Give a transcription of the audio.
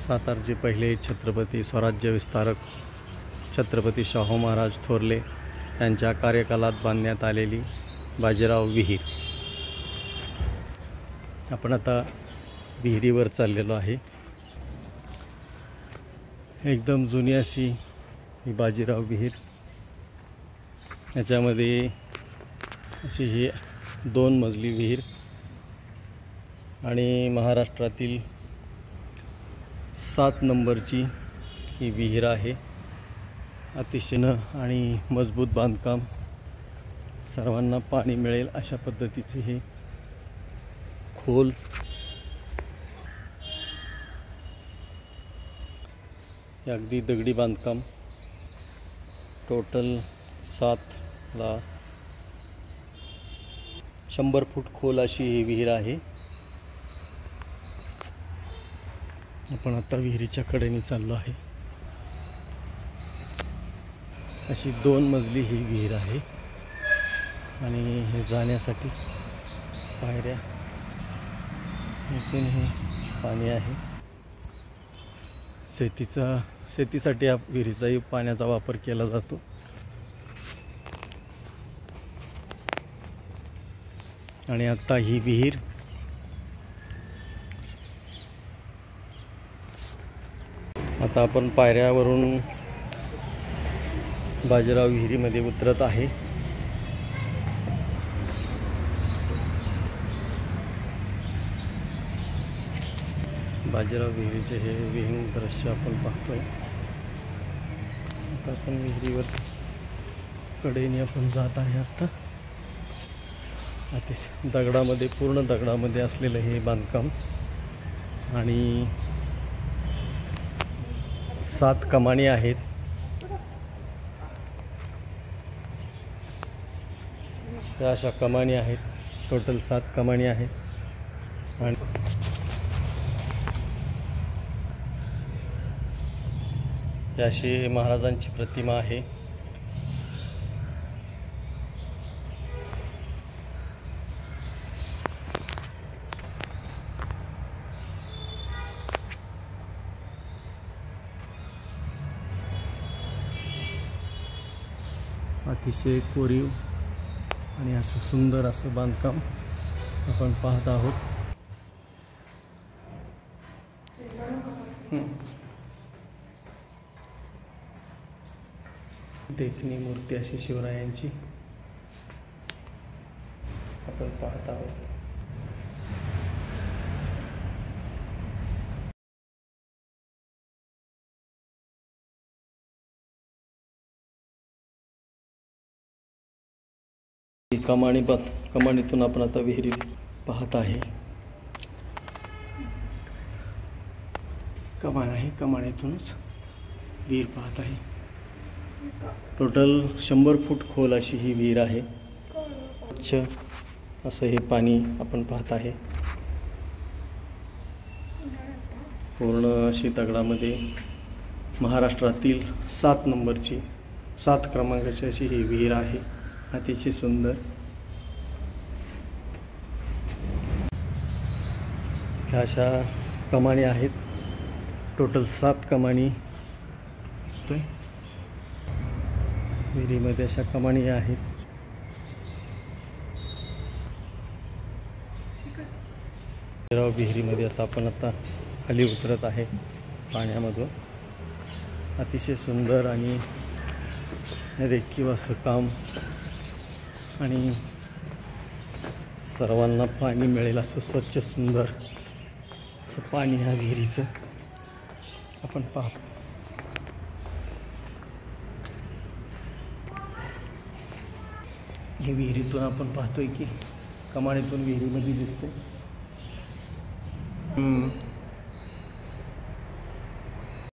सातारचे पहिले छत्रपती स्वराज्य विस्तारक छत्रपती शाहू महाराज थोरले यांच्या कार्यकालात बांधण्यात आलेली बाजीराव विहीर। आपण आता विहिरीवर चाललेलो आहे। एकदम जुनी अशी ही बाजीराव विहीर। याच्यामध्ये अशी ही 2 मजली विहीर आणि महाराष्ट्रातील 7 नंबरची ही विहीर आहे। अतिशय आणि मजबूत बांधकाम, सर्वांना पाणी मिळेल अशा पद्धतीचे हे खोल हे अगदी दगडी बांधकाम। टोटल 100 फूट खोल अशी ही विहीर आहे। आपण आता विहिरीच्या कडेने चाललो आहे। अशी 2 मजली ही विहीर आहे आणि हे जाण्यासाठी पायऱ्या, इथून हे पाणी आहे। शेतीसाठी या विहिरीचाही पाण्याचा वापर केला जातो। आणि आता ही विहीर आता आपण पायऱ्यावरून बाजीराव विहिरीमध्ये उतरत आहे। बाजीराव विहिरीचे हे विहीन दृश्य आपण पाहतोय। आता आपण विहिरीवर कडेने आपण जात आहे। आता अतिशय दगडामध्ये, पूर्ण दगडामध्ये असलेलं हे बांधकाम आणि 7 कमानी आहेत। त्या अशा कमानी आहेत। टोटल 7 कमानी आहेत आणि अशी महाराजांची प्रतिमा आहे। अतिशय कोरीव आणि असं सुंदर असं बांधकाम आपण पाहत आहोत। देखणी मूर्ती अशी शिवरायांची आपण पाहत आहोत। कमानीतून आपण आता विहिरी पाहत आहे। कमान आहे, कमानीतूनच विहीर पाहत आहे। टोटल 100 फूट खोल अशी ही विहीर आहे। स्वच्छ असं हे पाणी आपण पाहत आहे। पूर्ण अशी दगडामध्ये महाराष्ट्रातील 7 नंबरची 7 क्रमांकाची अशी ही विहीर आहे। अतिशय सुंदर। ह्या अशा कमानी आहेत। टोटल 7 कमानी विहिरीमध्ये अशा कमानी आहेत। विहिरीमध्ये आता आपण खाली उतरत आहे पाण्यामधून। अतिशय सुंदर आणि रेखीव असं काम आणि सर्वांना पाणी मिळेल असं स्वच्छ सुंदर असं पाणी ह्या विहिरीचं आपण पाहतो। हे विहिरीतून आपण पाहतोय की कमानीतून विहिरीमध्ये दिसते।